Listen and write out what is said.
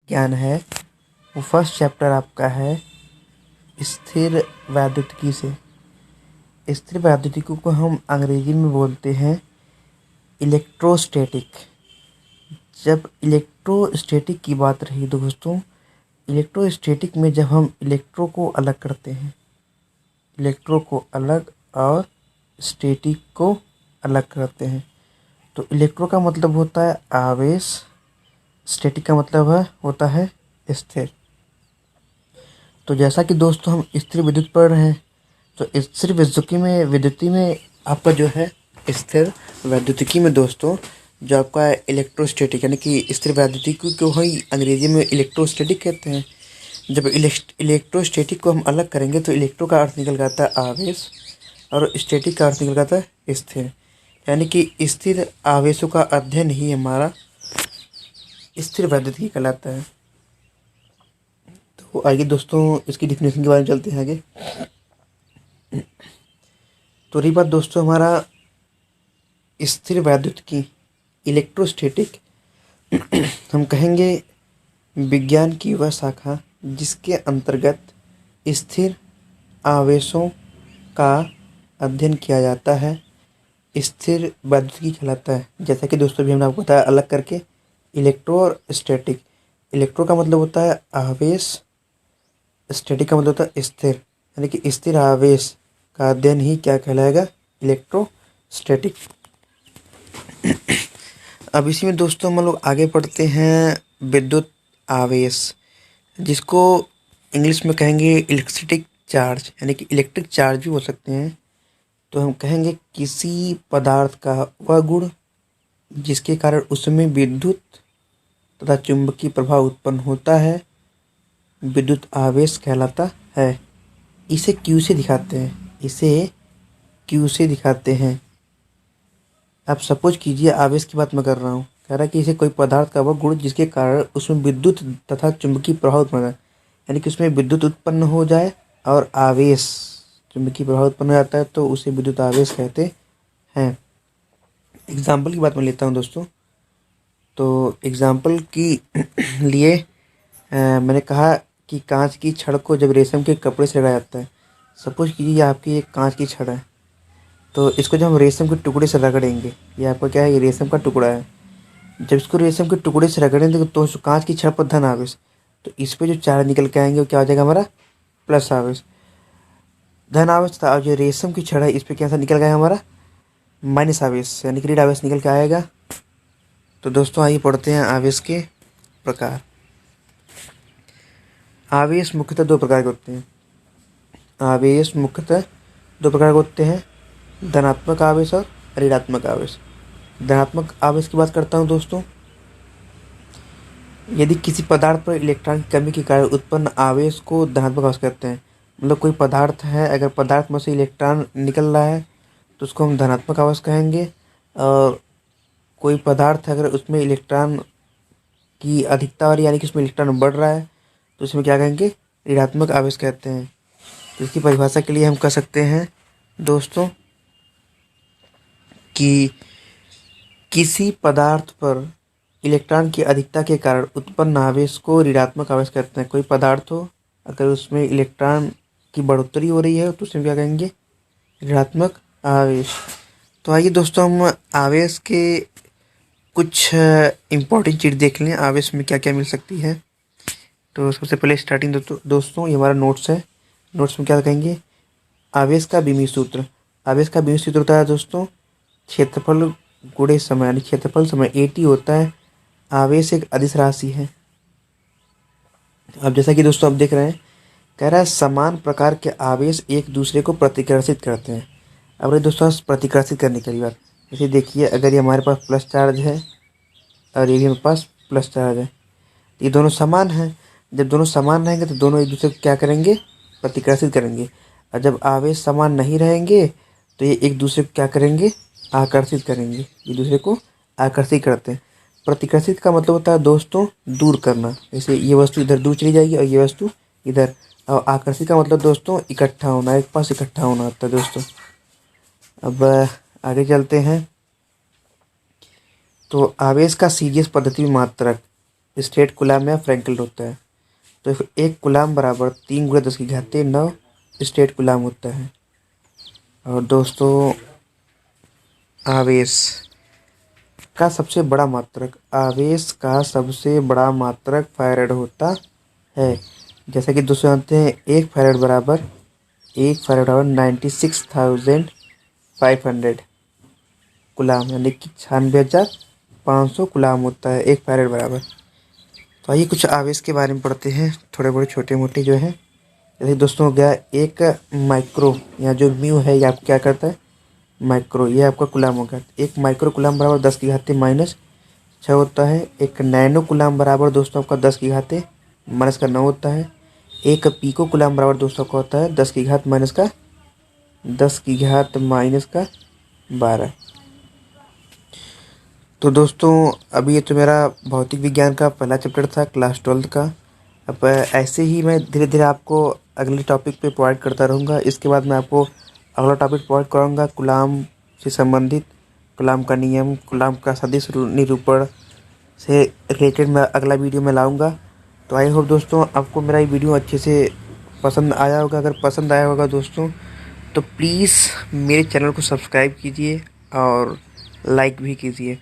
ज्ञान है वो फर्स्ट चैप्टर आपका है स्थिर वैद्युतिकी से। स्थिर वैद्युतिकी को हम अंग्रेजी में बोलते हैं इलेक्ट्रोस्टैटिक। जब इलेक्ट्रोस्टैटिक की बात रही दोस्तों, इलेक्ट्रोस्टैटिक में जब हम इलेक्ट्रो को अलग करते हैं, इलेक्ट्रो को अलग और स्टैटिक को अलग करते हैं, तो इलेक्ट्रो का मतलब होता है आवेश, स्टैटिक का मतलब होता है स्थिर। तो जैसा कि दोस्तों हम स्थिर विद्युत पढ़ रहे हैं, तो स्थिर विद्युती में आपका जो है स्थिर वैद्युतिकी में दोस्तों जो आपका इलेक्ट्रोस्टैटिक यानी कि स्थिर वैद्युतिकी को ही अंग्रेजी में इलेक्ट्रोस्टैटिक कहते हैं। जब इलेक्ट्रोस्टैटिक को हम अलग करेंगे तो इलेक्ट्रो का अर्थ निकल जाता है आवेश और स्टैटिक का अर्थ निकल जाता है स्थिर, यानी कि स्थिर आवेशों का अध्ययन ही हमारा स्थिर वैद्युतिकी कहलाता है। तो आइए दोस्तों इसकी डिफिनेशन के बारे में चलते हैं आगे। तो रही बात दोस्तों हमारा स्थिर वैद्युतिकी इलेक्ट्रोस्टैटिक, हम कहेंगे विज्ञान की वह शाखा जिसके अंतर्गत स्थिर आवेशों का अध्ययन किया जाता है स्थिर वैद्युतिकी कहलाता है। जैसा कि दोस्तों भी हमने आपको बताया अलग करके इलेक्ट्रो और स्टैटिक। इलेक्ट्रो का मतलब होता है आवेश, स्टैटिक का मतलब होता है स्थिर, यानी कि स्थिर आवेश का अध्ययन ही क्या कहलाएगा, इलेक्ट्रोस्टैटिक। अब इसी में दोस्तों हम लोग आगे पढ़ते हैं विद्युत आवेश, जिसको इंग्लिश में कहेंगे इलेक्ट्रिक चार्ज, यानी कि इलेक्ट्रिक चार्ज भी हो सकते हैं। तो हम कहेंगे किसी पदार्थ का वह गुण जिसके कारण उसमें विद्युत तथा चुंबकीय प्रभाव उत्पन्न होता है विद्युत आवेश कहलाता है। इसे क्यू से दिखाते हैं, इसे क्यू से दिखाते हैं। अब सपोज कीजिए आवेश की बात मैं कर रहा हूँ, कह रहा है कि इसे कोई पदार्थ का वह गुण जिसके कारण उसमें विद्युत तथा चुंबकीय प्रभाव उत्पन्न है, यानी कि उसमें विद्युत उत्पन्न हो जाए और आवेश चुंबकीय प्रभाव उत्पन्न हो जाता है तो उसे विद्युत आवेश कहते हैं। एग्जाम्पल की बात मैं लेता हूँ दोस्तों। तो एग्जाम्पल की लिए मैंने कहा कि कांच की छड़ को जब रेशम के कपड़े से लगाया जाता है, सपोज कीजिए आपकी एक कांच की छड़ है, तो इसको जब हम रेशम के टुकड़े से रगड़ेंगे, ये आपका क्या है, ये रेशम का टुकड़ा है, जब इसको रेशम के टुकड़े से रगड़ेंगे तो कांच की छड़ पर धन आवेश, तो इस पे जो चार्ज निकल के आएंगे वो क्या हो जाएगा हमारा प्लस आवेश, धन आवेश था। और जो रेशम की छड़ है इस पे कैसा निकल गया हमारा माइनस आवेश, यानी कि ऋण आवेश निकल के आएगा। तो दोस्तों आइए पढ़ते हैं आवेश के प्रकार। आवेश मुख्यतः दो प्रकार के होते हैं, आवेश मुख्यतः दो प्रकार के होते हैं, धनात्मक आवेश और ऋणात्मक आवेश। धनात्मक आवेश की बात करता हूँ दोस्तों, यदि किसी पदार्थ पर इलेक्ट्रॉन की कमी के कारण उत्पन्न आवेश को धनात्मक आवेश कहते हैं। मतलब कोई पदार्थ है, अगर पदार्थ में से इलेक्ट्रॉन निकल रहा है तो उसको हम धनात्मक आवेश कहेंगे, और कोई पदार्थ अगर उसमें इलेक्ट्रॉन की अधिकता हो रही यानी कि उसमें इलेक्ट्रॉन बढ़ रहा है तो उसमें क्या कहेंगे, ऋणात्मक आवेश कहते हैं। तो इसकी परिभाषा के लिए हम कह सकते हैं दोस्तों कि किसी पदार्थ पर इलेक्ट्रॉन की अधिकता के कारण उत्पन्न आवेश को ऋणात्मक आवेश कहते हैं। कोई पदार्थ हो अगर उसमें इलेक्ट्रॉन की बढ़ोतरी हो रही है तो उसमें क्या कहेंगे, ऋणात्मक आवेश। तो आइए दोस्तों हम आवेश के कुछ इम्पोर्टेंट चीज़ देख लें, आवेश में क्या क्या मिल सकती है। तो सबसे पहले स्टार्टिंग दोस्तों ये हमारा नोट्स है, नोट्स में क्या कहेंगे, आवेश का बीमी सूत्र। आवेश का बीमी सूत्र होता है दोस्तों क्षेत्रफल गुणे समय, यानी क्षेत्रफल समय 80 होता है। आवेश एक अदिश राशि है। अब जैसा कि दोस्तों आप देख रहे हैं, कह रहा है समान प्रकार के आवेश एक दूसरे को प्रतिकर्षित करते हैं। अब रही दोस्तों प्रतिकर्षित करने की बात, जैसे देखिए अगर ये हमारे पास प्लस चार्ज है और ये भी हमारे पास प्लस चार्ज है, ये दोनों समान हैं। जब दोनों समान रहेंगे तो दोनों एक दूसरे को क्या करेंगे, प्रतिकर्षित करेंगे। और जब आवेश समान नहीं रहेंगे तो ये एक दूसरे को क्या करेंगे, आकर्षित करेंगे, एक दूसरे को आकर्षित करते हैं। प्रतिकर्षित का मतलब होता है दोस्तों दूर करना, जैसे ये वस्तु इधर दूर चली जाएगी और ये वस्तु इधर। और आकर्षित का मतलब दोस्तों इकट्ठा होना, एक पास इकट्ठा होना होता है दोस्तों। अब आगे चलते हैं। तो आवेश का सीजीएस पद्धति में मात्रक, स्टेट कूलाम या फ्रैंकल होता है। तो एक कूलाम बराबर 3 × 10⁻9 स्टेट कूलाम होता है। और दोस्तों आवेश का सबसे बड़ा मात्रक, आवेश का सबसे बड़ा मात्रक फैराड होता है। जैसा कि दोस्तों जानते हैं, एक फैराड बराबर 96,500 कूलाम, यानी कि 96,500 कूलाम होता है एक फैराड बराबर। तो आइए कुछ आवेश के बारे में पढ़ते हैं, थोड़े बड़े छोटे मोटे जो हैं। जैसे दोस्तों हो गया एक माइक्रो, या जो म्यू है ये आप क्या करता है, माइक्रो, ये आपका कूलाम हो गया। एक माइक्रो कूलाम बराबर 10⁻⁻6 होता है। एक नैनो कूलाम बराबर दोस्तों आपका 10⁻⁻9 होता है। एक पीको कूलाम बराबर दोस्तों का होता है 10⁻⁻12। तो दोस्तों अभी ये तो मेरा भौतिक विज्ञान का पहला चैप्टर था क्लास 12 का। अब ऐसे ही मैं धीरे धीरे आपको अगले टॉपिक पे प्रोवाइड करता रहूँगा। इसके बाद मैं आपको अगला टॉपिक प्रोवाइड कराऊँगा कूलाम से संबंधित, कूलाम का नियम, कूलाम का सदिश निरूपण से रिलेटेड मैं अगला वीडियो में लाऊँगा। तो आई होप दोस्तों आपको मेरा ये वीडियो अच्छे से पसंद आया होगा। अगर पसंद आया होगा दोस्तों तो प्लीज़ मेरे चैनल को सब्सक्राइब कीजिए और लाइक भी कीजिए।